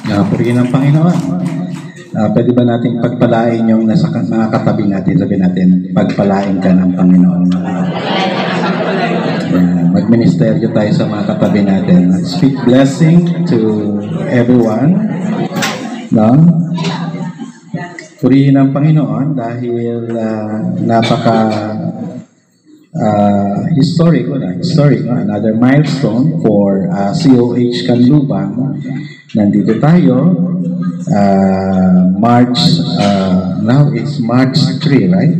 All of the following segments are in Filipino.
Purihin ng Panginoon. Pwede ba nating pagpalain yung nasa mga katabi natin? Sabi natin, pagpalain ka ng Panginoon. Magministeryo tayo sa mga katabi natin. Speak blessing to everyone. No? Purihin ng Panginoon dahil historic, another milestone for COH Canlubang. Nandito tayo, now it's March 3, right?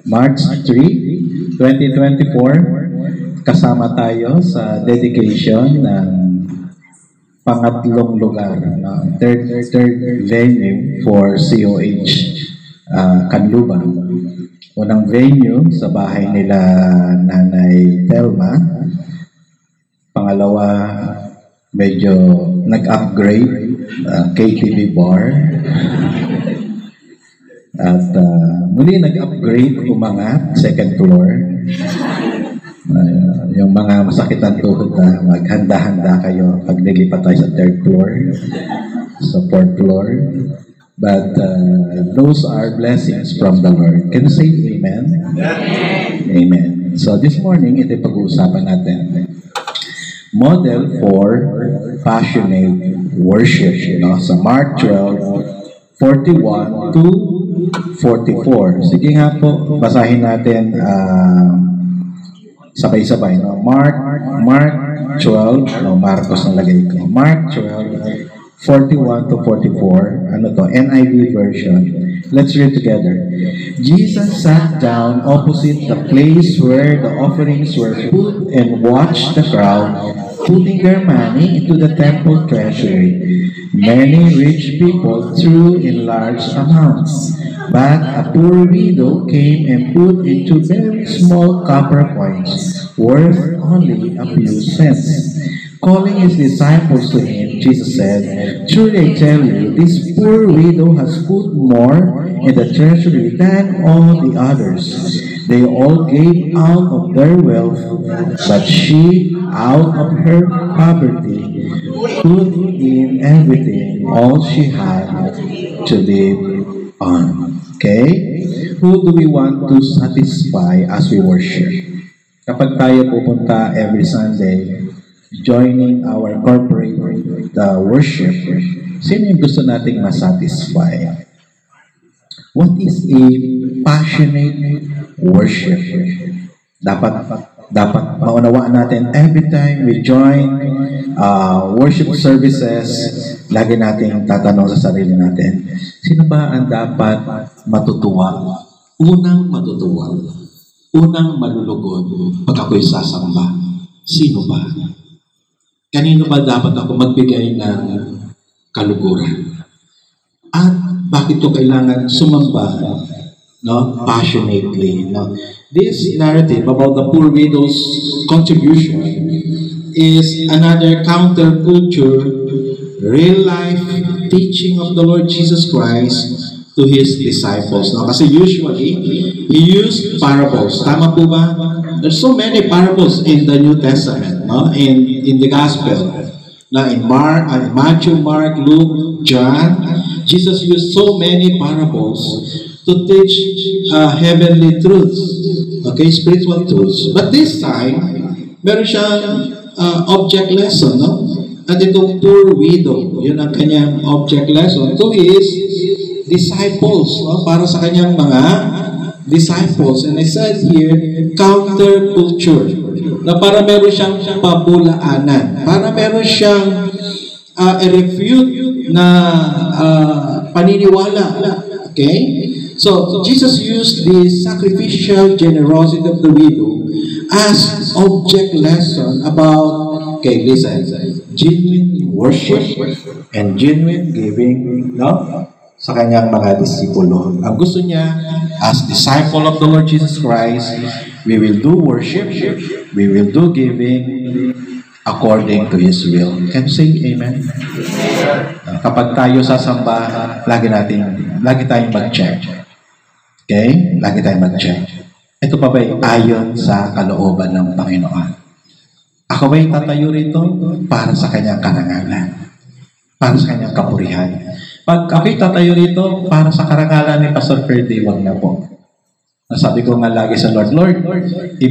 March 3, 2024, kasama tayo sa dedication ng pangatlong lugar, third venue for COH Canlubang. Unang venue sa bahay nila Nanay Telma. Pangalawa, medyo nag-upgrade, KTV bar. At muli nag-upgrade, umangat, second floor. Yung mga masakit ang tuhod na maghanda-handa kayo pag nilipat tayo sa third floor, sa fourth floor. But those are blessings from the Lord. Can you say amen? Amen. Amen. So this morning, ito pag-uusapan natin. Model for passionate worship. Sa Mark 12, 41 to 44. Sige nga po, basahin natin sabay-sabay. Mark 12, Marcos ang lagay ko. Mark 12, 41 to 44. NIV version. Let's read together. Jesus sat down opposite the place where the offerings were put and watched the crowd putting their money into the temple treasury. Many rich people threw in large amounts, but a poor widow came and put into very small copper coins, worth only a few cents. Calling his disciples to him, Jesus said, "Truly I tell you, this poor widow has put more in the treasury than all the others. They all gave out of their wealth, but she, out of her poverty, put in everything, all she had to live on." Okay? Who do we want to satisfy as we worship? Kapag tayo pupunta every Sunday, joining our corporate worship, sino yung gusto nating masatisfy? What is a passionate worship? Dapat maunawaan natin every time we join worship services, lagi nating tatanong sa sarili natin, sino ba ang dapat matutuwa? Unang matutuwa, unang malulugod pag ako'y sasamba. Sino ba? Kanino ba dapat ako magbigay ng kaluguran? At bakit ito kailangan sumamba passionately? This narrative about the poor widow's contribution is another counterculture, real-life teaching of the Lord Jesus Christ to His disciples. Kasi usually, He used parables. Tama po ba? There's so many parables in the New Testament, in the Gospel. In Matthew, Mark, Luke, John, Jesus used so many parables to teach heavenly truths, spiritual truths. But this time, meron siyang object lesson, At itong poor widow, yun ang kanyang object lesson to his disciples, para sa kanyang mga disciples. And I said here, counterculture, na para meron siyang pabulaanan, para meron siyang refute na paniniwala. Okay? So, Jesus used the sacrificial generosity of the widow as object lesson about, listen, genuine worship and genuine giving, sa kanyang mga disipulo. Ang gusto niya, as disciple of the Lord Jesus Christ, we will do worship, we will do giving according to His will. Can you say amen? Kapag tayo sasamba, lagi tayong mag-check. Okay? Lagi tayong mag-check. Ito pa ba'y ayon sa kalooban ng Panginoon? Ako ba'y tatayo rito para sa kanyang karangalan? para sa kanyang kapurihan. Pag ako'y tatayo rito, para sa karangalan ni Pastor Ferdy, wag na po. Sabi ko nga lagi sa Lord,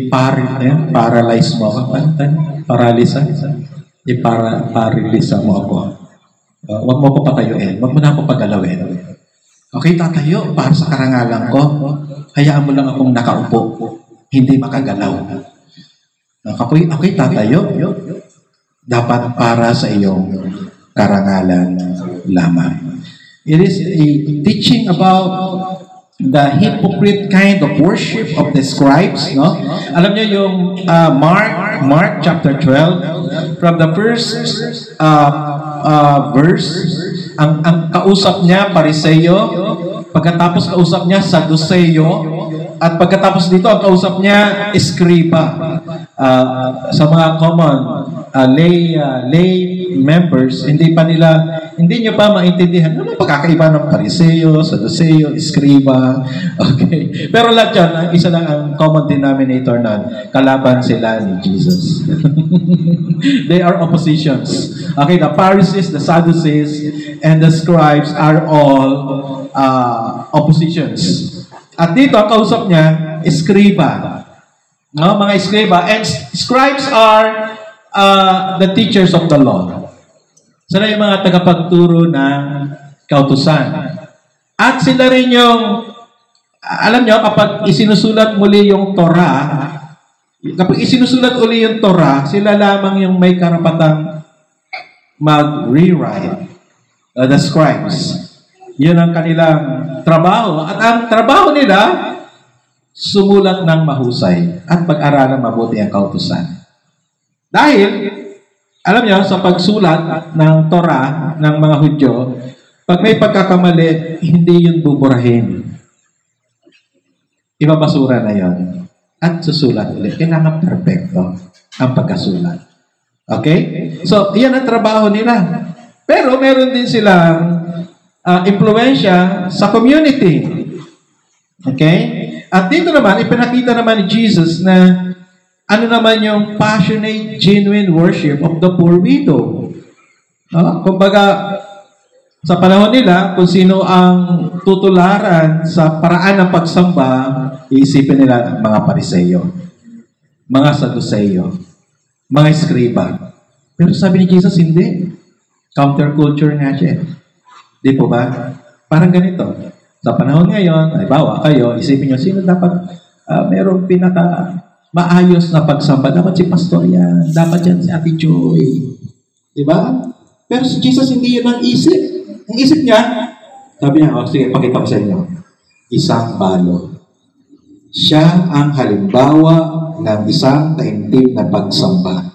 paralyze mo ako. Paralisa mo ako. Wag mo ko patayuin. Wag mo na ako pagalawin. Okay, tatayo para sa karangalan ko. Hayaan mo lang akong nakaupo. Hindi makagalaw. Okay, tatayo. Dapat para sa iyong karangalan lamang. It is a teaching about the hypocrite kind of worship of the scribes, no? Alam niyo yung Mark chapter 12, from the first verse, ang kausap niya Pariseo, pagkatapos kausap niya Saduceo, at pagkatapos dito ang kausap niya Eskriba. Sa mga common lay members, hindi nyo pa maintindihan ano pagkakaiba ng Pariseo, Saduceo, Eskriba. Okay. Pero lahat yan, isa lang ang common denominator na kalaban sila ni Jesus. They are oppositions. Okay, the Pharisees, the Sadducees, and the scribes are all oppositions. At dito, ang kausap niya, Eskriba. No, mga Eskriba. And scribes are the teachers of the law. Sila yung mga tagapagturo ng kautusan. At sila rin yung, alam nyo, kapag isinusulat muli yung Torah, sila lamang yung may karapatang mag-rewrite. The scribes. Yun ang kanilang trabaho. At ang trabaho nila, sumulat ng mahusay at pag-aralan mabuti ang kautusan. Dahil, alam niyo, sa pagsulat ng Torah ng mga Hudyo, pag may pagkakamali, hindi yun buburahin. Ibabasura na yun. At susulat ulit. Kailangan perfecto ang pagkasulat. Okay? So, yan ang trabaho nila. Pero meron din silang impluensya sa community. Okay? At dito naman, ipinakita naman ni Jesus na ano naman yung passionate, genuine worship of the poor widow. Kumbaga, sa panahon nila, kung sino ang tutularan sa paraan ng pagsamba, iisipin nila mga Pariseo, mga Saduceo, mga Eskriba. Pero sabi ni Jesus, hindi. Counterculture nga siya. Di po ba? Parang ganito. Sa panahon ngayon, ay bawa kayo, isipin nyo, sino dapat mayroong maayos na pagsamba? Dapat si Pastor yan. Dapat yan si Ate Joy. Di ba? Pero si Jesus hindi yun ang isip. Ang isip niya, sabi niya, sige, pakita ko sa inyo. Isang balot. Siya ang halimbawa ng isang taimtim na pagsamba.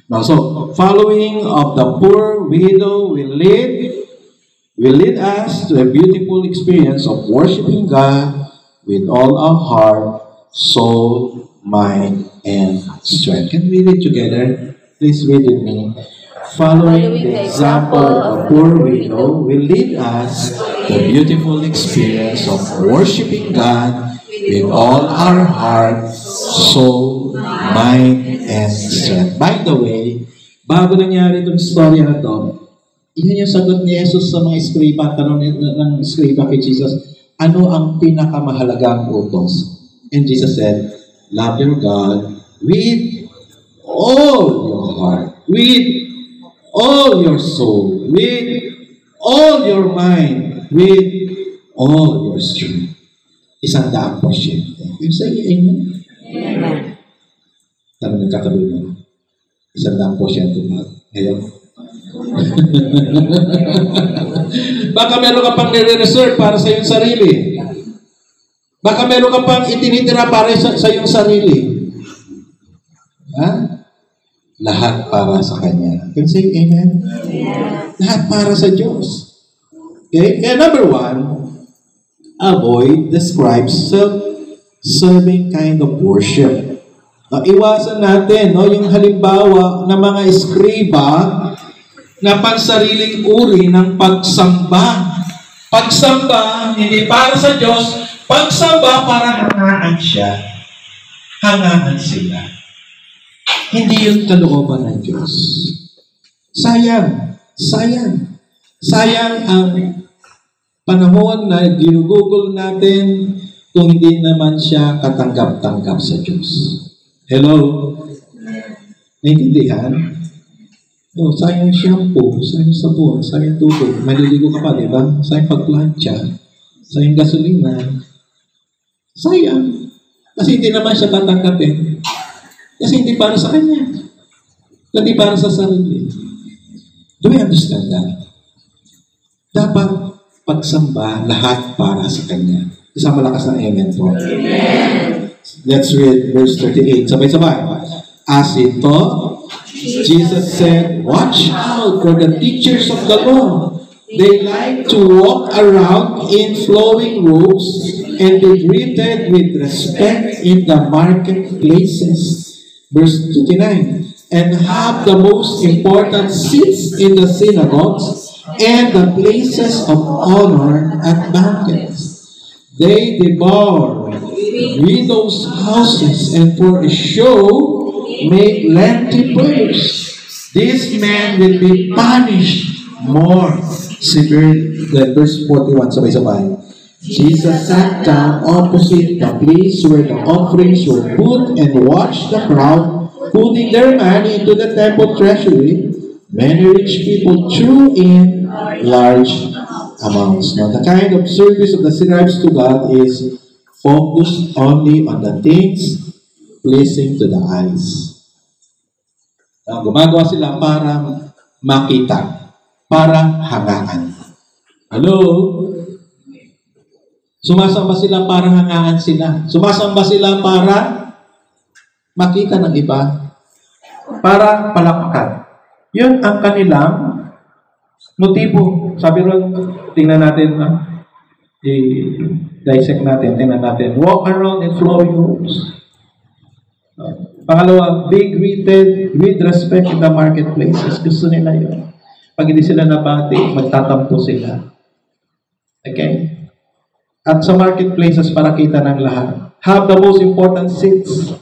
No, so, following of the poor widow will lead us to a beautiful experience of worshiping God with all our heart, soul, mind, and strength. Can we read together? Please read with me. Following the example of poor widow will lead us to a beautiful experience of worshiping God with all our heart, soul, mind, and strength. By the way, bago nangyari itong storya na to, yun yung sagot ni Jesus sa mga Eskriba, tanong ng Eskriba kay Jesus, ano ang pinakamahalagang utos? And Jesus said, love your God with all your heart, with all your soul, with all your mind, with all your strength. 100%. You say amen? Amen. Tanong ng katabi mo. 100% ba? Ngayon? Baka meron ka pang nire-reserve para sa iyong sarili. Baka meron ka pang itinitira para sa iyong sarili. Ha? Lahat para sa Kanya. Can you say amen? Yeah. Lahat para sa Diyos. Okay? Kaya number 1, avoid the scribes' self-serving kind of worship. Iwasan natin yung halimbawa ng mga eskriba na pansariling uri ng pagsamba. Pagsamba, hindi para sa Diyos. Pagsamba para hangaan siya. Hangaan sila. Hindi yun kalooban ng Diyos. Sayang. Sayang. Sayang ang panahon na ginugugol natin kung hindi naman siya katanggap-tanggap sa Diyos. Hello? Naintindihan? No, sayang shampoo, sayang sabon, sayang tubig. Maliligo ka pa, di ba? Sayang pagplancha, sayang gasolina. Sayang. Kasi hindi naman siya tatanggapin. Kasi hindi para sa kanya. Hindi para sa sarili. Do we understand that? Dapat pagsamba lahat para sa kanya. Isang malakas na amen po. Amen. Let's read verse 38. Sabay-sabay. As it taught, Jesus said, watch out for the teachers of the law. They like to walk around in flowing robes and be greeted with respect in the marketplaces. Verse 29. And have the most important seats in the synagogues and the places of honor at banquets. They devour widows' houses and for a show make lengthy prayers. This man will be punished more severely. Verse 41, sabay-sabay. Jesus sat down opposite the place where the offerings were put and watched the crowd putting their money into the temple treasury. Many rich people threw in large amounts. Now, the kind of service of the scribes to God is focused only on the things pleasing to the eyes. Gumagawa sila para makita, para hangaan. Hello? Sumasamba sila para hangaan sila. Sumasamba sila para makita ng iba, para palakpakan. Yun ang kanilang motibo. Sabi ron, tingnan natin, i-dissect natin, tingnan natin. Walk around in flowing robes. Pangalawa, be greeted with respect in the marketplaces. Gusto nila yun. Pag hindi sila nabati, magtatampo sila. Okay? At sa marketplaces, para kita ng lahat. Have the most important seats.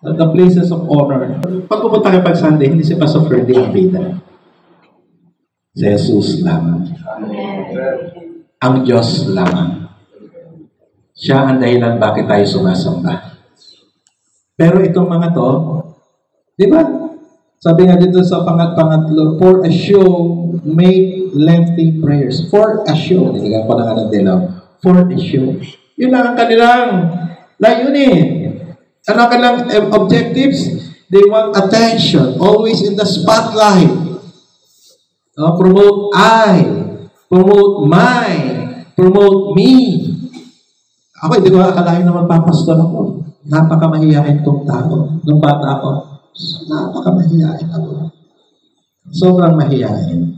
The places of honor. Pag pupunta kayo pag Sunday, hindi si Pastor Ferdy ang bida. Si Jesus lamang. Ang Diyos lamang. Siya ang dahilan bakit tayo sumasamba. Pero itong mga to, di ba? Sabi nga dito sa pangatlo, for a show, make lengthy prayers. For a show. Niligan ko na nga ng dilaw. For a show. Yun lang ang kanilang layunin. Ano ang kanilang objectives? They want attention. Always in the spotlight. Promote I. Promote my. Promote me. Ako, hindi ko akalain na magpapastor ako. Napakamahiyain kong tao. Nung bata ako, napakamahiyain ako. Sobrang mahiyain.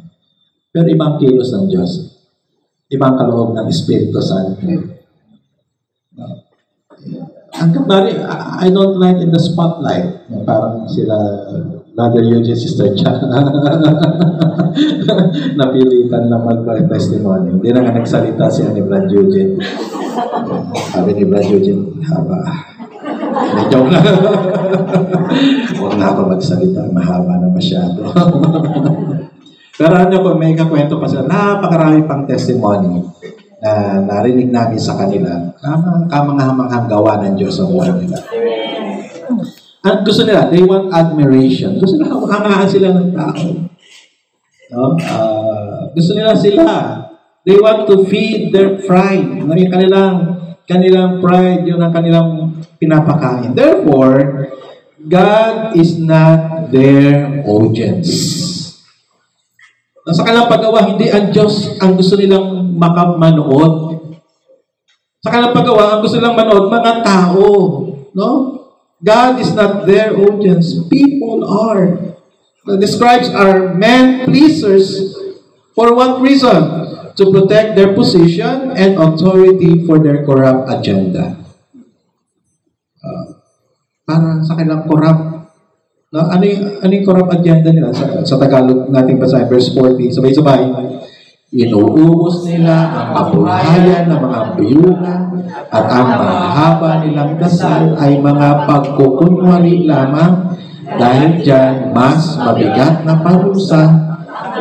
Pero ibang kilos ng Diyos. Ibang kaloob ng Espiritu Santo. Ang kapari, I don't like in the spotlight. Parang sila, Brother Eugene, Sister Chan. Napilitan na mag-testimony. Hindi na nga nagsalita siya ni Brother Eugene. Sabi ni Brother Eugene, haba. Medyo na. Huwag na ako magsalita. Mahaba na masyado. Pero ano po, may kakwento pa siya. Napakarami pang testimony na narinig namin sa kanila. Kamanghamanghang gawa ng Diyos ang buhay nila. At gusto nila, they want admiration. Gusto nila, hangaan sila ng tao. No? Gusto nila sila. They want to feed their pride. Kanilang pride, yun ang kanilang pinapakain. Therefore, God is not their audience. Sa kanilang paggawa, hindi ang Diyos ang gusto nilang makamanood. Sa kanilang paggawa, ang gusto nilang manood, mga tao. No? God is not their audience. People are. The scribes are men-pleasers for what reason? To protect their position and authority for their corrupt agenda. Para sa kanilang corrupt. No? Ano yung corrupt agenda nila? Sa Tagalog natin basahin, verse 40. Sabay-sabay. Inuubos nila ang kabulayan ng mga biyuda at ang mahaba nilang dasal ay mga pagkukunwari lamang dahil dyan mas mabigat na parusa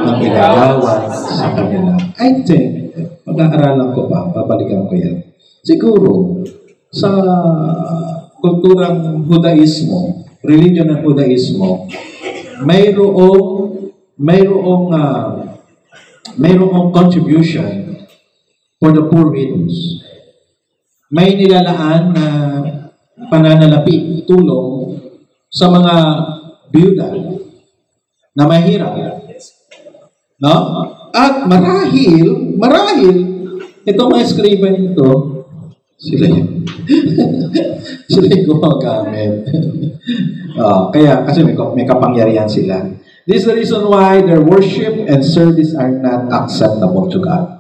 ang igagawa sa kanila. I think, pag-aaralan ko pa, babalikan ko yan. Siguro, sa kulturang Judaismo, religion ng Judaismo, mayroong contribution for the poor widows. May nilalaan na pananalapi, tulong sa mga biyuda na mahirap. No? At marahil, itong mga eskriba nito, sila yung gumagamit. Kaya, kasi may kapangyarihan sila. This is the reason why their worship and service are not acceptable to God.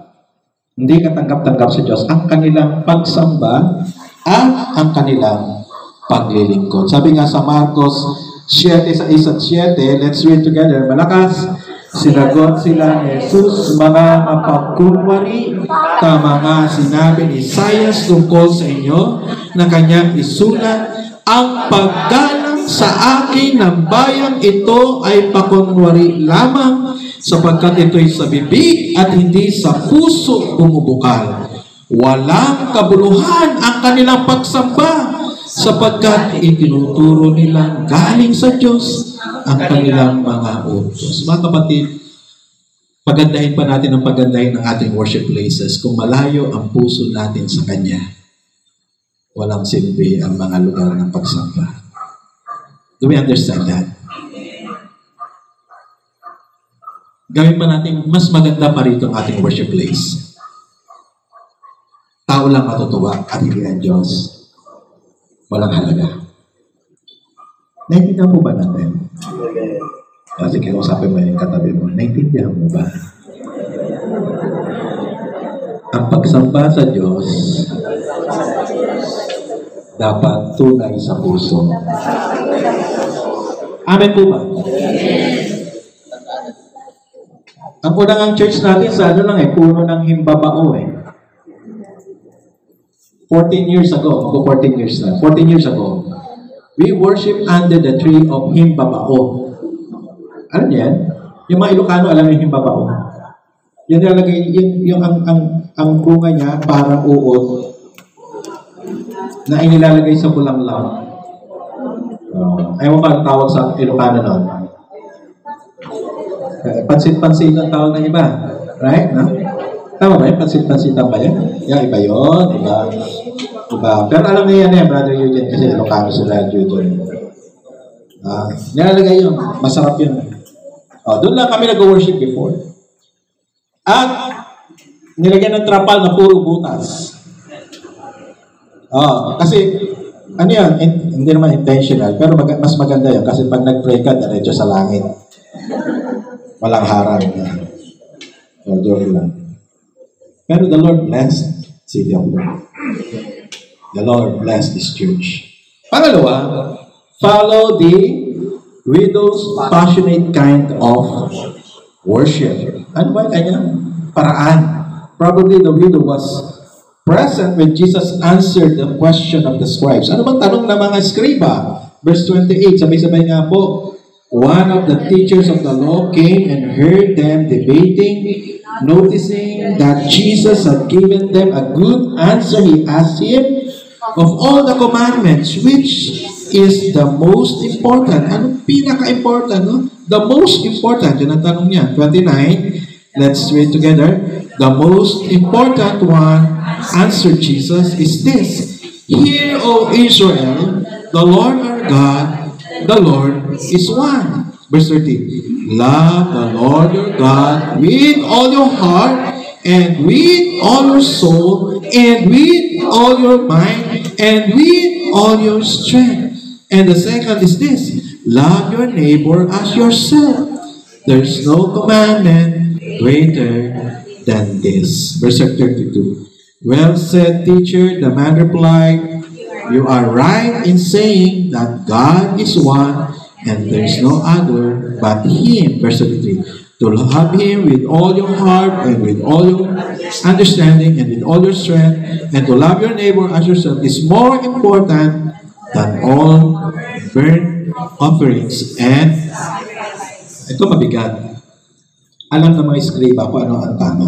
Hindi katanggap-tanggap sa Diyos ang kanilang pagsamba at ang kanilang paglilingkod. Sabi nga sa Marcos 7:6-7, let's read together. Malakas, sinagot sila ni Jesus, mga mapagkunwari, tama nga sinabi ni Isaias tungkol sa inyo na kanyang isulat, ang paggalang sa akin ng bayang ito ay pakunwari lamang sapagkat ito'y sa bibig at hindi sa puso bumubukal. Walang kabuluhan ang kanilang pagsamba sapagkat itinuturo nilang galing sa Diyos ang kanilang mga utos. Mga kapatid, pagandahin pa natin ang pagandahin ng ating worship places kung malayo ang puso natin sa Kanya. Walang silbi ang mga lugar ng pagsamba. Do we understand that? Gawin pa natin mas maganda pa rito ang ating worship place. Tao lang matutuwa at hindi ang Diyos. Walang halaga. Naintindihan mo ba natin? Kasi kinausapin mo yung katabi mo. Naintindihan mo ba? Ang pagsamba sa Diyos dapat tunay sa puso. Amen po ba? Ang unang church natin sa puno ng himbabao 14 years ago, 14 years ago, we worship under the tree of himbabao. Alam niyo yan? Yung mga Ilocano, alam yung himbabao. Yan nilalagay, yung ang bunga niya parang uod na inilalagay sa bulanglang. Ayaw ka ang tawag sa Ilocano nun. Pansit-pansit ang tawag ng iba. Right? No? Tama ba yun? Pansit-pansitan ba yan? Yung iba yun. Iba. Pero alam niya yan Brother Eugene, kasi Ilocano sila Eugene. Nilalagay yun. Masarap yun. Doon lang kami nag-worship before. At nilagyan ng trapal na puro butas. Kasi ano yan? Hindi naman intentional, pero mas maganda yun kasi pag nag-pray ka, diretso sa langit. Walang harang. Joke lang. Pero the Lord blessed City of God. The Lord blessed this church. Pangalawa, follow the widow's passionate kind of worship. Ano ba kanyang paraan? Probably the widow was present when Jesus answered the question of the scribes. Ano bang tanong ng mga skriba? Verse 28, sabay-sabay nga po, one of the teachers of the law came and heard them debating. Noticing that Jesus had given them a good answer, he asked him, of all the commandments, which is the most important? Anong pinaka-important? No? The most important. Yun ang tanong niya. 29, let's read together. The most important one, answered Jesus, is this. Hear, O Israel, the Lord our God, the Lord is one. Verse 30. Love the Lord your God with all your heart, and with all your soul, and with all your mind, and with all your strength. And the second is this. Love your neighbor as yourself. There's no commandment greater than this. Verse 32. Well said, teacher, the man replied, you are right in saying that God is one, and there's no other but Him. Verse 33. To love Him with all your heart, and with all your understanding, and with all your strength, and to love your neighbor as yourself is more important than all burnt offerings. And ito mabigat. Alam ng mga eskriba kung ano ang tama.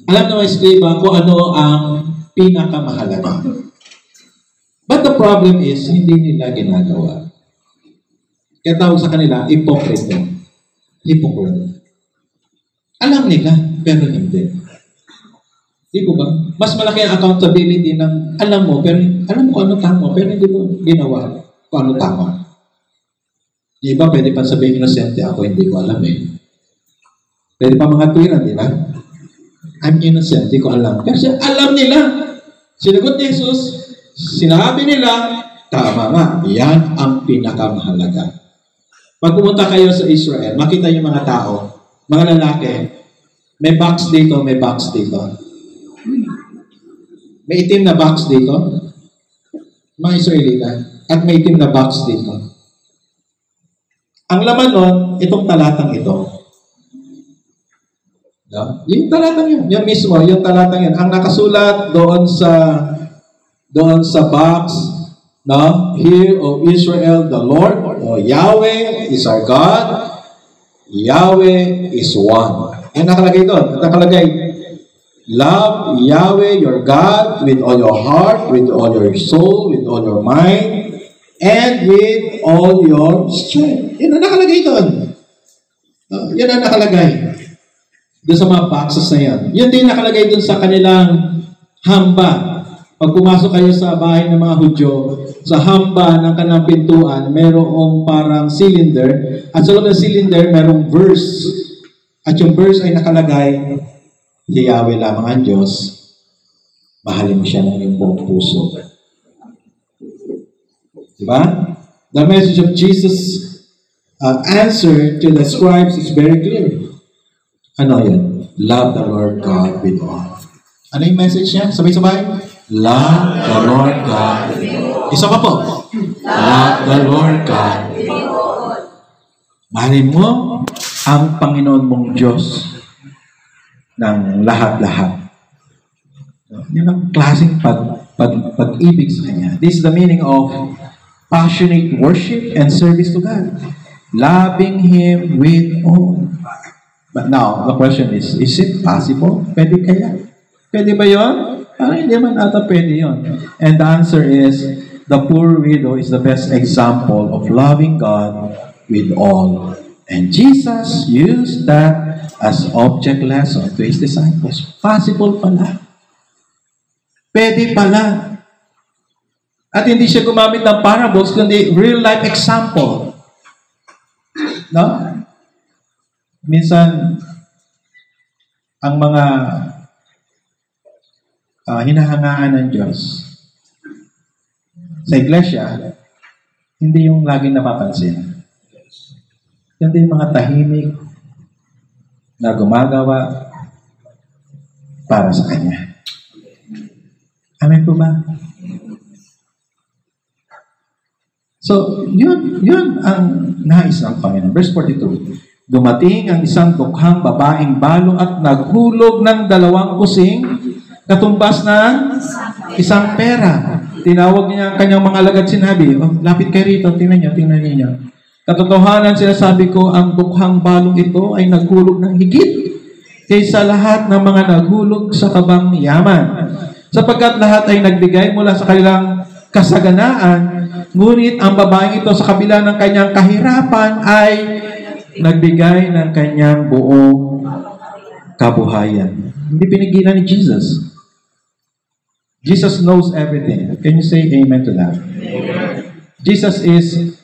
Alam ng mga eskriba kung ano ang pinakamahalaga. But the problem is, hindi nila ginagawa. Kaya tawag sa kanila, hipokrito. Hypocrite. Alam nila, pero hindi. Di ko ba? Mas malaki ang accountability ng alam mo, pero alam mo kung ano tama, pero hindi mo ginawa kung ano tama. Yung iba, pwede pa sabihin inosente ako, hindi ko alam eh. Pwede pa mga tuwiran, di ba? I'm innocent, hindi ko alam. Pero siya, alam nila. Sinagot ni Jesus, sinabi nila, tama nga, yan ang pinakamahalaga. Pag pumunta kayo sa Israel, makita yung mga tao, mga lalaki, may box dito, may box dito. May itim na box dito, mga Israelita, at may itim na box dito. Ang laman nun, itong talatang ito. No? Yung talatang yun, yung mismo, yung talatang yun, ang nakasulat doon sa box, no? Hear, O Israel, the Lord, o Yahweh is our God, Yahweh is one. Yan nakalagay doon. Nakalagay, love Yahweh your God with all your heart, with all your soul, with all your mind, and with all your strength. Yan ang nakalagay doon. Yan ang nakalagay doon sa mga boxes na yan. Yun din nakalagay doon sa kanilang hamba. Pag pumasok kayo sa bahay ng mga Hudyo, sa hamba ng kanilang pintuan, merong parang cylinder, at sa loob ng cylinder, merong verse. At yung verse ay nakalagay, si Yahweh lamang ang Diyos, mahalin mo siya ng iyong buong puso. Diba? The message of Jesus' answer to the scribes is very clear. Ano yun? Love the Lord God with all. Ano yung message niya? Sabay-sabay? Love the Lord God. Isa pa po. Love the Lord God. Mahalin mo ang Panginoon mong Diyos ng lahat-lahat. Yan ang klaseng pag-ibig sa Kanya. This is the meaning of passionate worship and service to God. Loving Him with all. But now, the question is it possible? Pwede kaya? Pwede ba yun? Hindi man ata pwede yun. And the answer is, the poor widow is the best example of loving God with all. And Jesus used that as object lesson to His disciples. Possible pala. Pwede pala. At hindi siya gumamit ng parables, kundi real-life example. No? Minsan, ang mga hinahangaan ng Diyos sa iglesia, hindi yung laging napapansin. Hindi yung mga tahimik na gumagawa para sa Kanya. Amen po ba? So, yun ang nais ng Panginoon. Verse 42. Dumating ang isang dukhang babaeng balong at naghulog ng 2 kusing katumbas ng isang pera. Tinawag niya ang kanyang mga alagad, sinabi, lapit kayo rito, tingnan niyo. Katotohanan, sinasabi ko, ang dukhang balong ito ay naghulog ng higit kaysa lahat ng mga naghulog sa kabang yaman. Sapagkat lahat ay nagbigay mula sa kanilang kasaganaan, ngunit ang babaeng ito sa kabila ng kanyang kahirapan ay nagbigay ng kanyang buong kabuhayan. Hindi pinigilan ni Jesus. Jesus knows everything. Can you say amen to that? Amen. Jesus is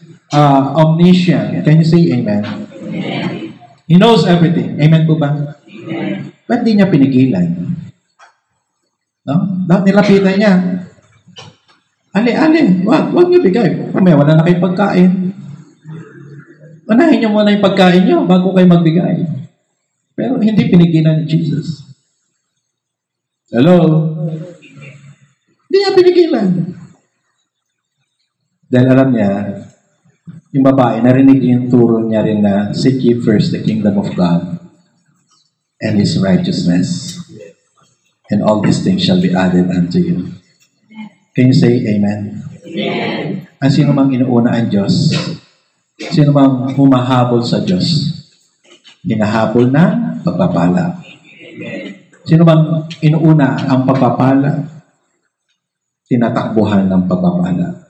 omniscient. Can you say amen? Amen? He knows everything. Amen po ba? Amen. Ba't di niya pinigilan? No? Nilapitan niya. Ali, wag niyo bigay. May wala na kayong pagkain. Unahin niyo muna yung pagkain niyo bago kayo magbigay. Pero hindi pinigilan ni Jesus. Hello? Hindi niya pinigilan. Dahil alam niya, yung babae, narinig yung turo niya rin na seek ye first the kingdom of God and His righteousness, and all these things shall be added unto you. Can you say amen? Amen. Ang sino mang inuuna ang Diyos, sino mang humahabol sa Diyos, hinahabol na pagpapala. Sino bang inuuna ang pagpapala? Tinatakbuhan ng pagpapala.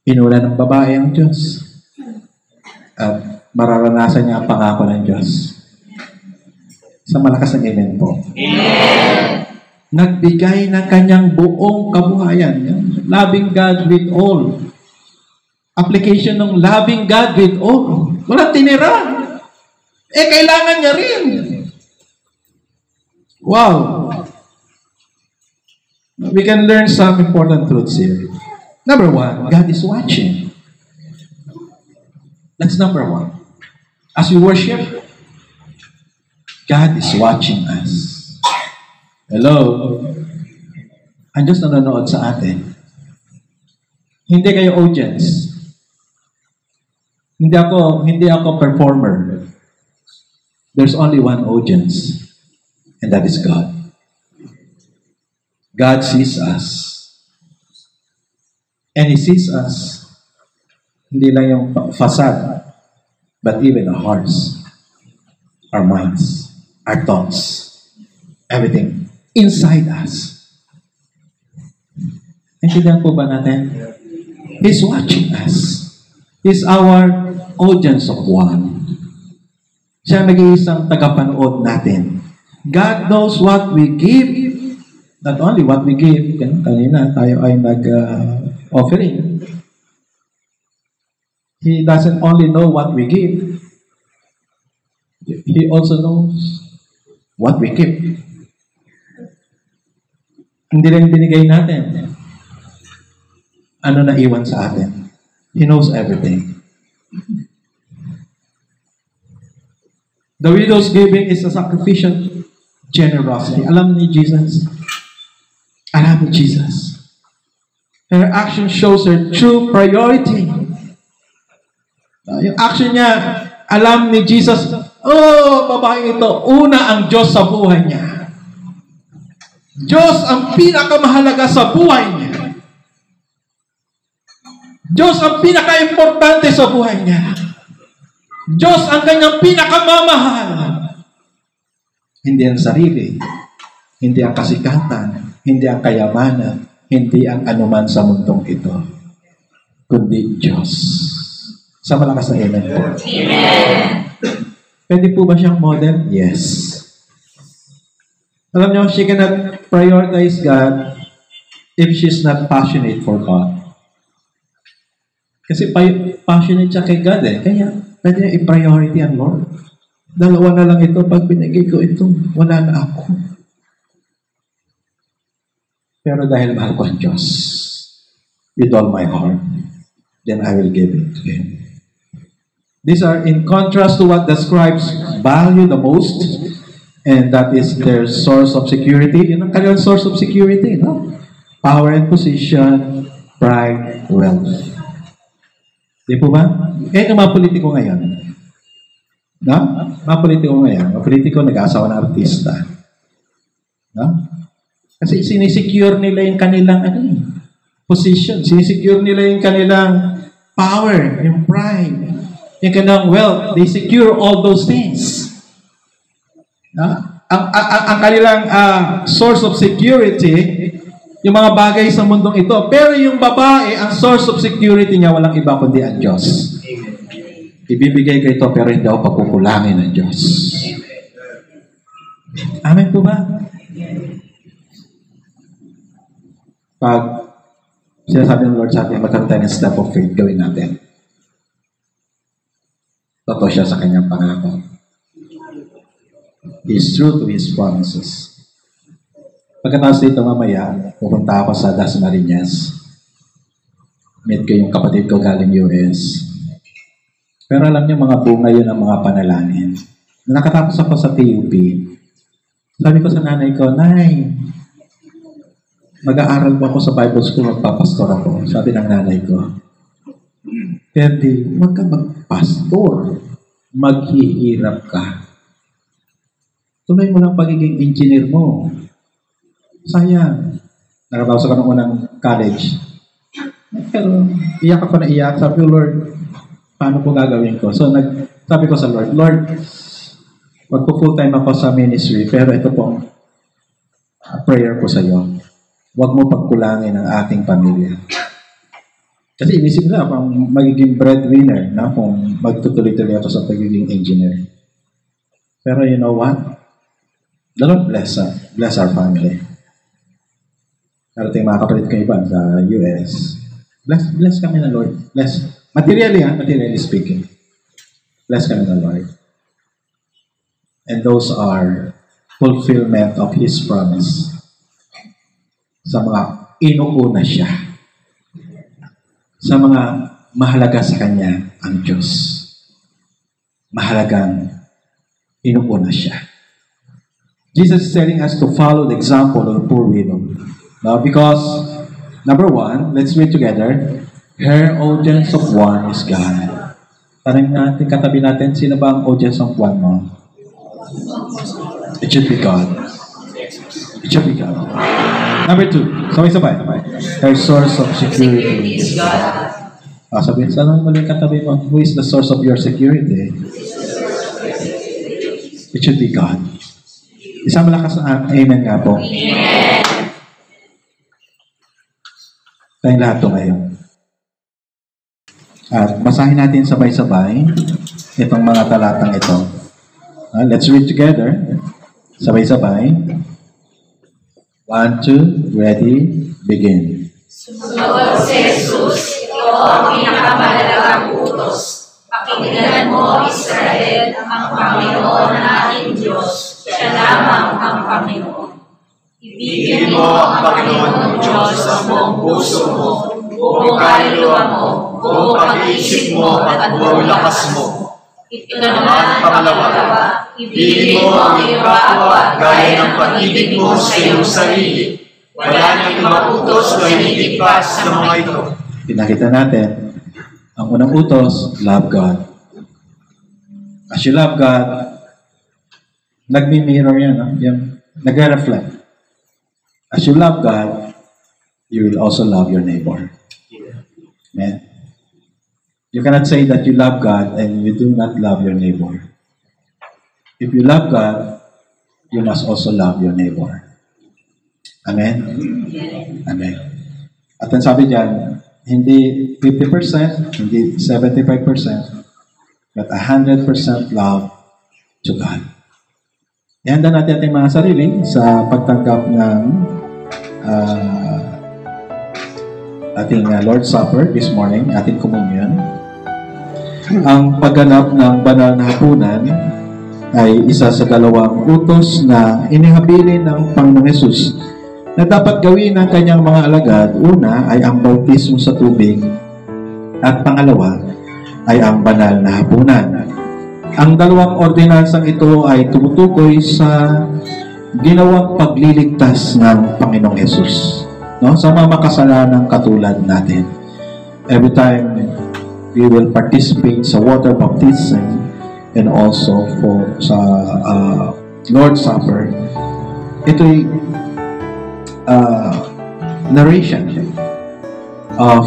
Inuna ng babae ang Diyos. At mararanasan niya ang pangako ng Diyos. Sa malakas ng amen po. Amen. Nagbigay ng kanyang buong kabuhayan. Loving God with all. Application ng loving God with all. Walang tinira. Kailangan niya rin. Wow. We can learn some important truths here. Number one, God is watching. That's number one. As we worship, God is watching us. Hello? Ang Diyos nanonood sa atin. Hindi kayo audience. Hindi ako performer. There's only one audience. And that is God. God sees us. And He sees us. Hindi lang yung facade, but even our hearts, our minds, our thoughts, everything inside us. Naintindihan po ba natin? He's watching us. He's our audience of one. Siya nag-iisang tagapanood natin. God knows what we give. Not only what we give. Kanina tayo ay nag-offering. He doesn't only know what we give. He also knows what we keep. Hindi lang binigay natin. Ano na iwan sa atin. He knows everything. The widow's giving is a sacrificial generosity. Alam ni Jesus. Alam ni Jesus. Her action shows her true priority. Yung action niya, alam ni Jesus, babae ito, una ang Diyos sa buhay niya. Diyos ang pinakamahalaga sa buhay niya. Diyos ang pinaka-importante sa buhay niya. Diyos ang kanyang pinakamamahal. Hindi ang sarili, hindi ang kasikatan, hindi ang kayamanan, hindi ang anuman sa mundong ito, kundi Diyos. Sa malakas na amen po. Amen. Pwede po ba siyang model? Yes. Alam niyo, she cannot prioritize God if she's not passionate for God. Kasi passionate siya kay God Kaya pwede niya i-priority ang Lord. Dalawa na lang ito. Pag binigay ko ito, wala na ako. Pero dahil mahal ko ang Diyos with all my heart, then I will give it to Him. These are in contrast to what the scribes value the most, and that is their source of security. Yun ang kanilang source of security, no? Power and position, pride, wealth. Di po ba? Yung mga politiko ngayon. No? Mga politiko ngayon. Mga politiko nag-asawa ng artista. No? Kasi sinisecure nila yung kanilang position. Sinisecure nila yung kanilang power, yung pride, yung kanilang wealth. They secure all those things. No? Ang kanilang source of security, yung mga bagay sa mundong ito. Pero yung babae, ang source of security niya, walang iba kundi ang Diyos. Ibibigay ko ito, pero hindi ako pagkukulangin ng Diyos. Amen po ba? Pag sinasabi ng Lord sa atin, magkaroon tayo ng step of faith, gawin natin. Totoo siya sa kanyang pangako. He is true to His promises. Pagkatapos dito mamaya, pupunta ako sa Dasmariñas. Meet ko yung kapatid ko galing US. Pero alam niyo, mga bunga yun ang mga panalangin. Nakatapos ako sa TUP. Sabi ko sa nanay ko, Nay, mag-aaral po ako sa Bible School, magpapastor ako. Sabi ng nanay ko, Perdi, huwag ka magpastor. Maghihirap ka. Tuloy mo lang pagiging engineer mo. Sayang. Nakatapos ako ng unang college. Pero iyak ako na iyak. Sabi ko, Lord, paano po gagawin ko? So, sabi ko sa Lord, Lord, magpo-full time ako sa ministry, pero ito pong prayer ko sa iyo. Huwag mo pagkulangin ang ating pamilya. Kasi inisip nila kung magiging breadwinner, na kung magtutuloy-tuloy ako sa pagiging engineer. Pero you know what? The Lord bless our family. Karating mga kapatid ko iba sa US. Bless kami ng Lord. Bless. Materially speaking. Bless kami ng Lord. And those are fulfillment of His promise. Sa mga inuuna siya. Sa mga mahalaga sa Kanya ang Diyos. Mahalagang inuuna siya. Jesus is telling us to follow the example of the poor widow. Now, because, number one, let's read together, her audience of one is God. Tanong natin, katabi natin, sino ba ang audience of one mo? It should be God. It should be God. Number two, sabay-sabay. Her source of security is God. Sabihin, saan mo yung katabi mo? Who is the source of your security? It should be God. Isang malakas na amen nga po. Amen. Tayong lahat ito ngayon. At basahin natin sabay-sabay itong mga talatang ito. Let's read together. Sabay-sabay. 1, 2, ready, begin. Sumunod si Jesus, ito ang pinakamahalagang utos. Pakinggan mo, Israel, ang Panginoon nating Diyos. Siya lamang ang Panginoon. Ibigin mo ang Panginoon Diyos sa buong puso mo, buong kaluluwa mo, buong pag-iisip mo at buong lakas mo. Ito naman ang pangalawa, ibigin mo ang iyong kapwa gaya ng pag-ibig mo sa iyong sarili. Wala nang ibang utos o hinitigpas sa mga ito. Pinakita natin, ang unang utos, love God. As you love God, nagmi-mirror yan, nag-reflect. As you love God, you will also love your neighbor. Amen? You cannot say that you love God and you do not love your neighbor. If you love God, you must also love your neighbor. Amen? Amen. At ang sabi diyan, hindi 50%, hindi 75%, but 100% love to God. Ihanda natin ating mga sarili sa pagtanggap ng ating Lord's Supper this morning, ating communion. Ang pagganap ng banal na hapunan ay isa sa dalawang utos na inihabilin ng Panginoong Hesus na dapat gawin ng kanyang mga alagad. Una ay ang bautismo sa tubig at pangalawa ay ang banal na hapunan. Ang dalawang ordinansang ito ay tumutukoy sa ginawang pagliligtas ng Panginoong Hesus, no? Sa mga makasalanang katulad natin. Every time we will participate sa water baptism and also sa Lord's Supper, ito'y narration of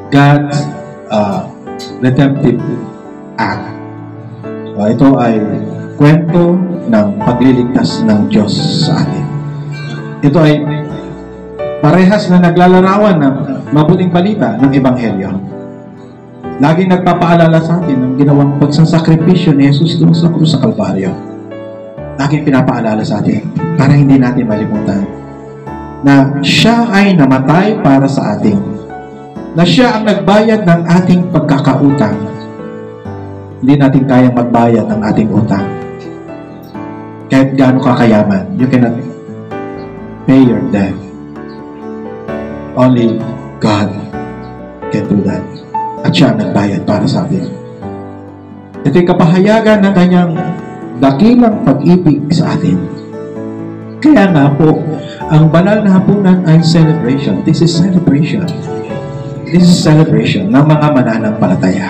God's redemptive act. Ito ay kwento ng pagliligtas ng Diyos sa atin. Ito ay parehas na naglalarawan ng mabuting balita ng Ebanghelyo. Laging nagpapaalala sa atin ng ginawang pagsasakripisyo ni Jesus doon sa krus sa Kalbaryo. Laging pinapaalala sa atin para hindi natin malimutan na siya ay namatay para sa atin. Na siya ang nagbayad ng ating pagkakautang. Hindi natin kayang magbayad ng ating utang. Kahit gaano kakayaman, you cannot pay your debt. Only God can do that. At siya ang nagbayad para sa atin. Ito'y kapahayagan ng kanyang dakilang pag-ibig sa atin. Kaya nga po, ang banal na hapunan ay celebration. This is celebration. This is celebration ng mga mananampalataya.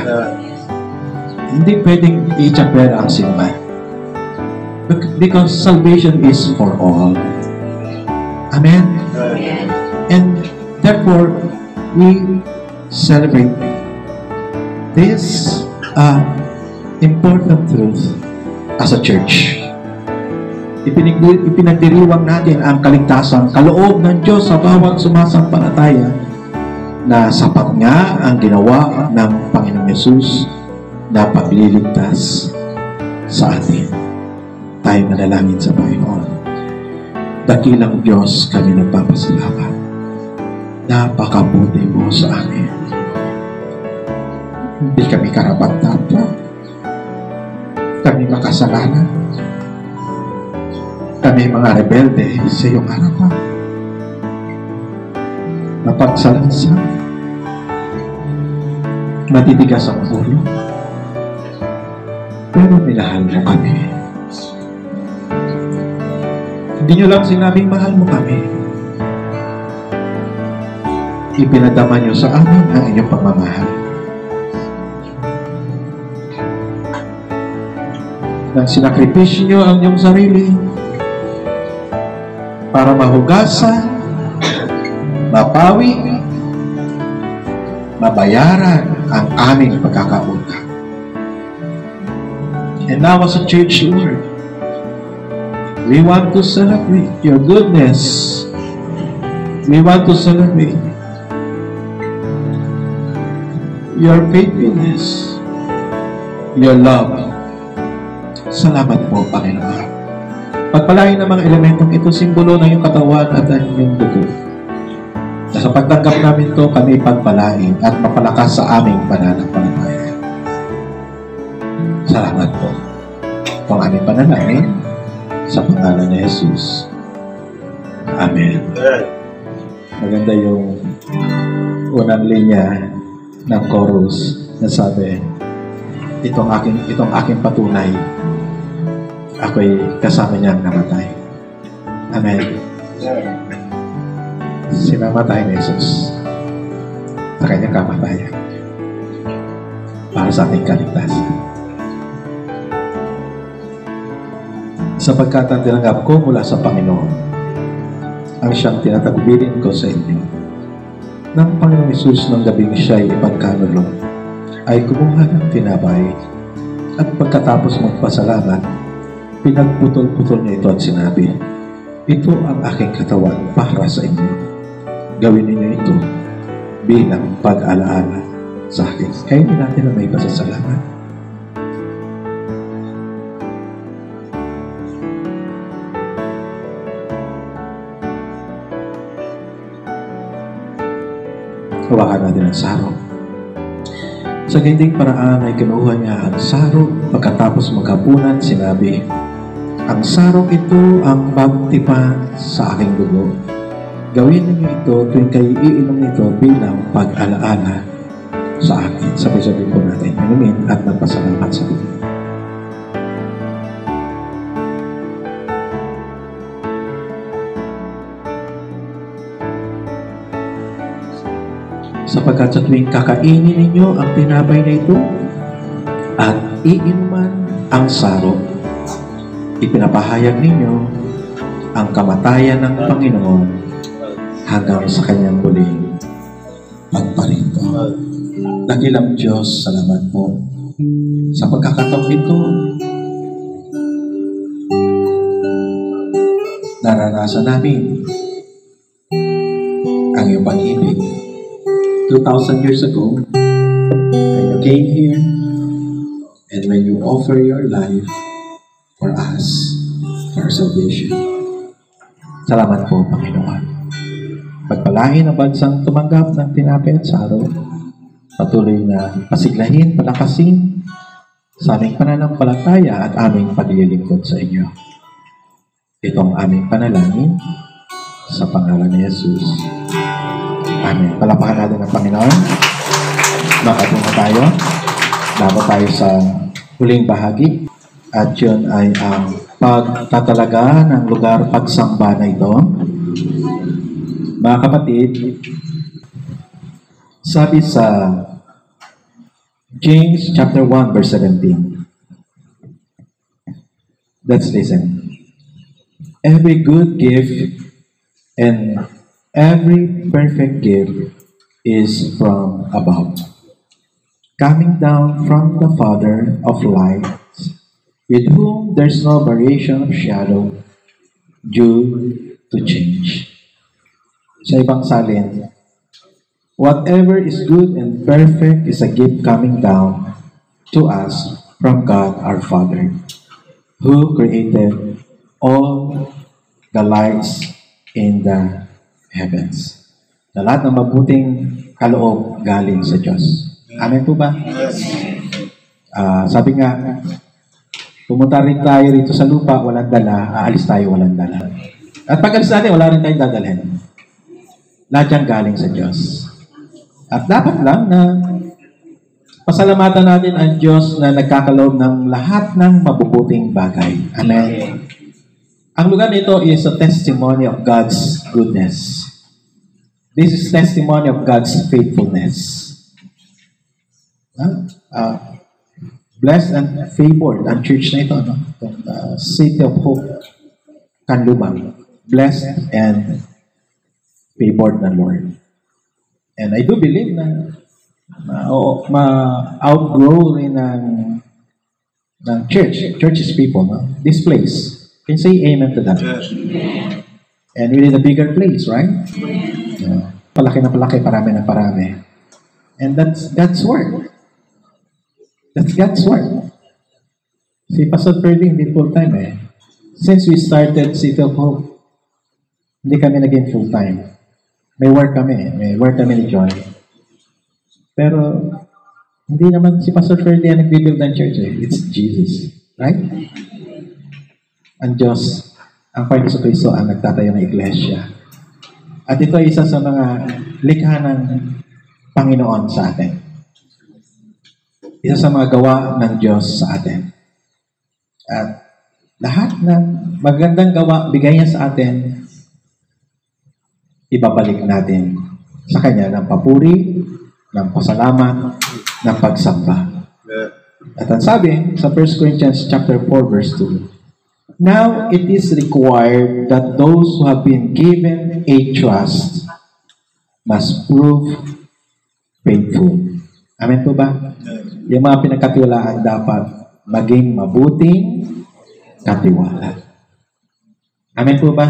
Hindi pwedeng i-chapera ang sinuman. Because salvation is for all. Amen? And therefore, we celebrate this important truth as a church. Ipinagdiriwang natin ang kaligtasan kaloob ng Diyos sa bawat sumasampalataya na sapat nga ang ginawa ng Panginoong Yesus na pagliligtas sa atin. Tayo manalangin sa Panginoon. Dakilang Diyos, kami nagpapasalamat. Napakabuti mo sa amin. Hindi kami karapat-dapat. Kami makasalanan. Kami mga rebelde sa iyong harapan. Mapagsalansa. Matitigas ang ulo. Pero minahal mo kami. Hindi nyo lang sinabing mahal mo kami. Ipinadama nyo sa amin ang inyong pagmamahal. Nang sinakripisyo nyo ang inyong sarili para mahugasan, mapawi, mabayaran ang aming pagkakautang. And now as a church, Lord, we want to celebrate your goodness. We want to celebrate your faithfulness, your love. Salamat po, Panginoon. Pagpalain ng mga elementong ito, simbolo ng iyong katawan at ang iyong dugo. Sa pagtanggap namin ito, kami pagpalain at mapalakas sa aming pananampalataya. Salamat po. Ito ang aming panalangin sa pangalan ni Jesus. Amen. Maganda yung unang linya ng chorus na sabi, itong aking patunay, ako'y kasama niyang namatay. Amen. Sinamatay ni Jesus sa kanyang kamatayan para sa ating kaligtasan. Sapagkat ang tinanggap ko mula sa Panginoon ang siyang tinatagubilin ko sa inyo. Nang Panginoong Jesus ng gabing siya'y ipagkanulo, ay kumuha ng tinapay at pagkatapos magpasalamat, pinagputol-putol niya ito at sinabi, ito ang aking katawan para sa inyo. Gawin ninyo ito bilang pag-alaala sa akin. Kainin natin na may pasasalamat. Hawakan natin ang sarong. Sa ganding paraan ay kinuha niya ang sarong. Pagkatapos maghapunan, sinabi, ang sarong ito ang baptipan sa aking dugo. Gawin niyo ito tuwing kayo iinom nito bilang pag-alaala sa akin. Sabi-sabi po natin, inumin at magpasalamat sa Diyos. Sapagkat sa tuwing kakainin ninyo ang tinapay na ito at iinuman ang sarong, ipinapahayag ninyo ang kamatayan ng Panginoon hanggang sa kanyang muling pagparito. Dakilang Diyos, salamat po sa pagkakataong ito. Naranasan namin ang iyong pag-ibig. 2,000 years ago, when you came here, and when you offer your life for us, for our salvation. Salamat po, Panginoon. Pagpalain ang bansang tumanggap ng tinapay at sarong, patuloy na pasiglahin, palakasin sa aming pananampalataya at aming paglilingkod sa inyo. Itong aming panalangin sa pangalan ni Jesus. Amen. Palapakan natin ang Panginoon. Makatunga tayo. Dapat tayo sa huling bahagi. At yun ay ang pagtatalaga ng lugar pagsamba na ito. Mga kapatid, sabi sa James chapter 1 verse 17. Let's listen. Every good gift and every perfect gift is from above, coming down from the Father of lights, with whom there's no variation of shadow due to change. Sa ibang salin, whatever is good and perfect is a gift coming down to us from God our Father, who created all the lights in the heavens. Na lahat ng mabuting kaloob galing sa Diyos. Amen po ba? Sabi nga, pumunta rin tayo rito sa lupa, walang dala, aalis tayo walang dala. At pag alis natin, wala rin tayong dadalhin. Lahat yan galing sa Diyos. At dapat lang na pasalamatan natin ang Diyos na nagkakaloob ng lahat ng mabubuting bagay. Amen. Ang lugar nito is a testimony of God's goodness. This is testimony of God's faithfulness. Blessed and favored ang church na ito, no? City of Hope, Kanlubang. Blessed and favored na Lord. And I do believe na ma-outgrow rin ng church. Church is people, no? This place. Can you say amen to that? Yes. And we need a bigger place, right? Palaki na palaki, parami na parami. And that's God's work. That's God's work. Si Pastor Ferdy, hindi full-time eh. Since we started City of Hope, hindi kami naging full-time. May work kami. May work kami ni Joy. Pero, hindi naman si Pastor Ferdy ang nag-build ng church eh. It's Jesus. Right? Ang Diyos, ang Panginoon Kristo ang nagtatayo ng iglesia. At ito ay isa sa mga likha ng Panginoon sa atin. Isa sa mga gawa ng Diyos sa atin. At lahat ng magandang gawa, bigay niya sa atin, ibabalik natin sa Kanya ng papuri, ng pasalamat, ng pagsamba. At ang sabi sa 1 Corinthians chapter 4 verse 2, now it is required that those who have been given a trust must prove faithful. Amen po ba? Yung mga pinagkatiwalaan dapat maging mabuting katiwala. Amen po ba?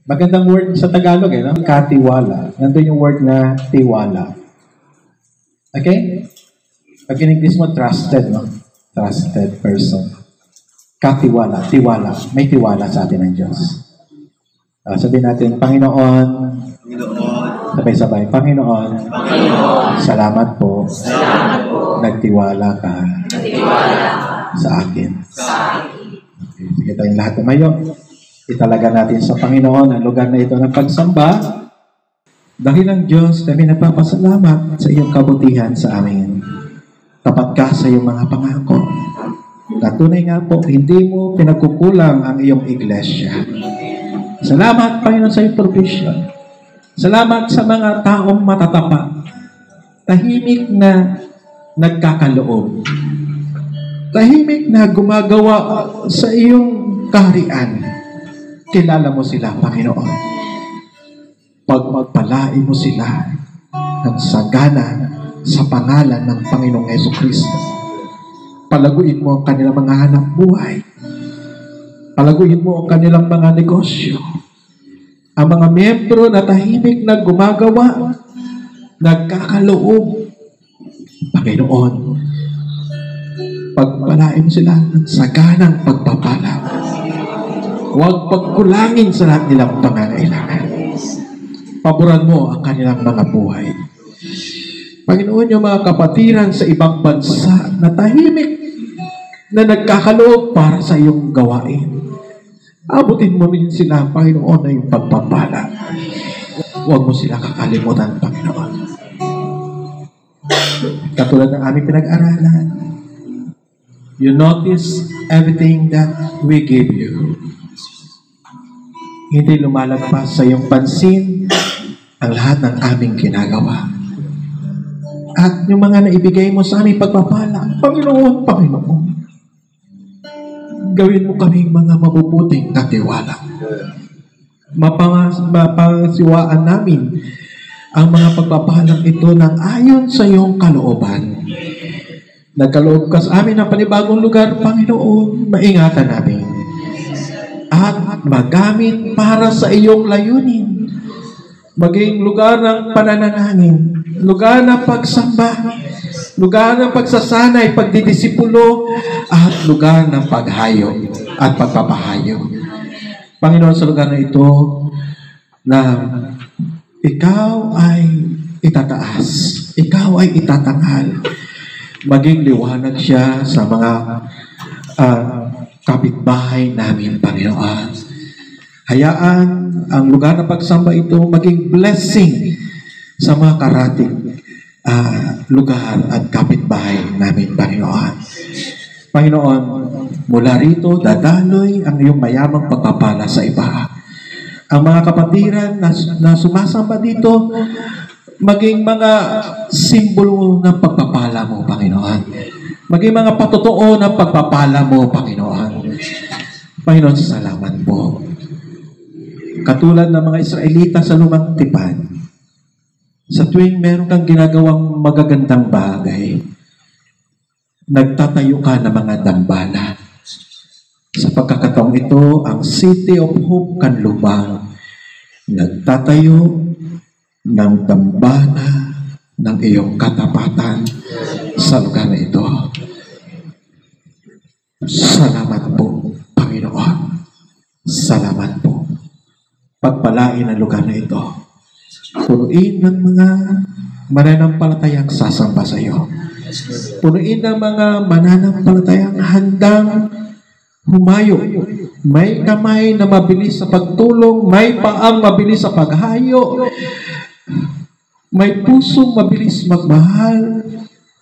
Magandang word sa Tagalog eh, no? Katiwala. Nandun yung word na tiwala. Okay? Pag in-English mo, trusted, no? Trusted person. Katiwala, tiwala. May tiwala sa atin ng Diyos. Sabihin natin, Panginoon, sabay-sabay, Panginoon, salamat po, nagtiwala ka sa akin. Okay, sige tayong lahat tumayo. Italaga natin sa Panginoon ang lugar na ito ng pagsamba. Dahil ang Diyos, kami nagpapasalamat sa iyong kabutihan sa amin. Tapat ka sa iyong mga pangako. Tunay nga po, hindi mo pinagkukulang ang iyong iglesia. Salamat, Panginoon, sa iyong provision. Salamat sa mga taong matatapat. Tahimik na nagkakaloob. Tahimik na gumagawa sa iyong kaharian. Kilala mo sila, Panginoon. Pagpalain mo sila ng sagana sa pangalan ng Panginoong Jesucristo. Palaguin mo ang kanilang mga hanap buhay. Palaguin mo ang kanilang mga negosyo. Ang mga miyembro na tahimik na gumagawa, nagkakaloob. Panginoon, pagpalain mo sila ng saganang pagpapala. Huwag pagkulangin sa lahat nilang pangangailangan. Paboran mo ang kanilang mga buhay. Panginoon, yung mga kapatiran sa ibang bansa na tahimik na nagkakaloob para sa iyong gawain. Abutin mo rin sila, Panginoon, na yung pagpapala. Huwag mo sila kakalimutan, Panginoon. Katulad ng aming pinag-aralan, you notice everything that we give you. Hindi lumalagpas sa iyong pansin ang lahat ng aming ginagawa. At yung mga naibigay mo sa aming pagpapala, Panginoon, Panginoon, gawin mo kaming mga mabubuting katiwala. Mapangasiwaan namin ang mga pagpapalang ito ng ayon sa iyong kalooban. Nagkaloob ka sa amin ng panibagong lugar, Panginoon, maingatan namin. At magamit para sa iyong layunin. Maging lugar ng pananalangin, lugar ng pagsamba, lugar ng pagsasanay, pagdidisipulo, at lugar ng paghayo at pagpapahayo. Panginoon, sa lugar na ito, na ikaw ay itataas, ikaw ay itatanghal, maging liwanag siya sa mga kapitbahay namin, Panginoon. Hayaan ang lugar ng pagsamba ito maging blessing sa mga karating lugar at kapitbahay namin, Panginoon. Panginoon, mula rito, dadaloy ang iyong mayamang pagpapala sa iba. Ang mga kapatiran na sumasamba dito, maging mga simbolo ng pagpapala mo, Panginoon. Maging mga patotoo ng pagpapala mo, Panginoon. Panginoon, salamat po. Katulad ng mga Israelita sa lumang tipan, sa tuwing meron kang ginagawang magagandang bagay, nagtatayo ka ng mga dambana. Sa pagkakataong ito, ang City of Hope Kanlubang nagtatayo ng dambana ng iyong katapatan sa lugar na ito. Salamat po, Panginoon. Salamat po. Pagpalain ang lugar na ito. Punuin ng mga mananampalatayang sasamba sa iyo. Punuin ng mga mananampalatayang handang humayo. May kamay na mabilis sa pagtulong, may paang mabilis sa paghayo, may pusong mabilis magmahal,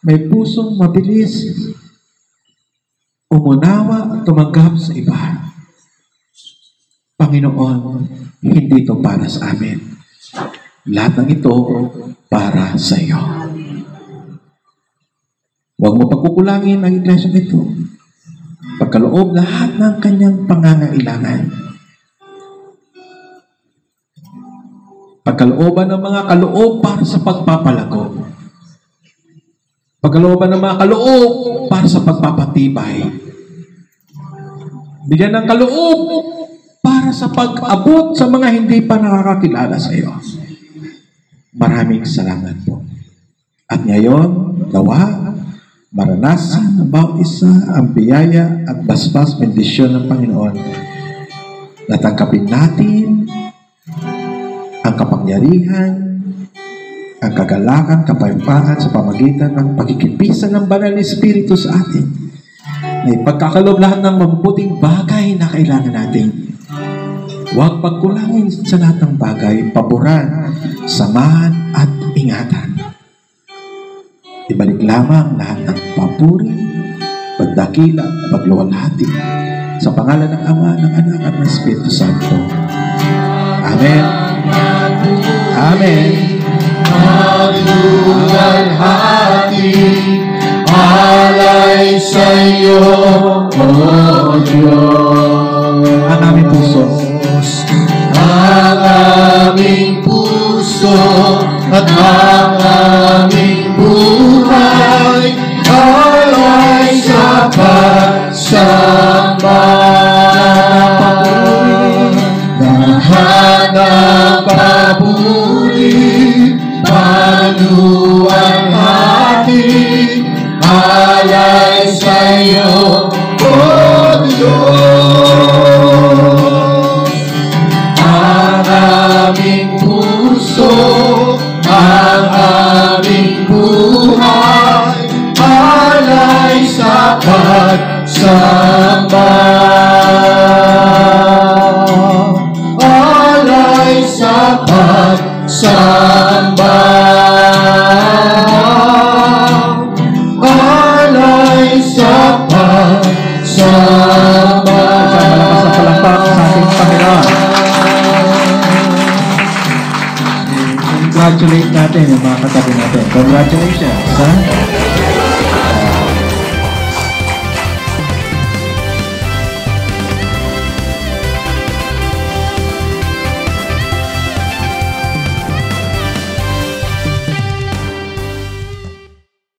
may pusong mabilis umunawa at tumanggap sa iba. Panginoon, hindi ito para sa amin. Lahat ng ito para sa iyo. Huwag mo pagkukulangin ang iglesia nito. Pagkaloob lahat ng kanyang pangangailangan. Pagkalooban ng mga kaloob para sa pagpapalago. Pagkalooban ng mga kaloob para sa pagpapatibay. Bigyan ng kaloob para sa pag-abot sa mga hindi pa nakakakilala sa iyo. Maraming salamat po. At ngayon, gawa, maranasan ng bawat isa ang biyaya at basbas bendisyon ng Panginoon. Natangkapin natin ang kapangyarihan, ang kagalakan, kapayapaan sa pamagitan ng pagkikipisan ng Banal na Espiritu sa atin. Na ipagkakaloob lahat ng mabubuting bagay na kailangan natin. Huwag pagkulangin sa lahat ng bagay, paboran, samahan at ingatan. Ibalik lamang lahat ng papuri, pagdakila, pagluwalhati sa pangalan ng Ama, ng Anak at ng Espiritu Santo. Amen. Amen. Magluwalhati, alay sa iyo, O Diyos. Ang aming puso. Ang aming puso at ang aming buhay alay sa pagsamba. Lahat ng papuri, magluwalhati, alay sa iyo, O Diyos. Ang aming puso, ang aming buhay, alay sa pagsamba. Alay sa pagsamba. Alay sa pagsamba. Malakas na palakpak sa ating Panginoon. Congratulate natin yung mga katabi natin. Congratulations, ha?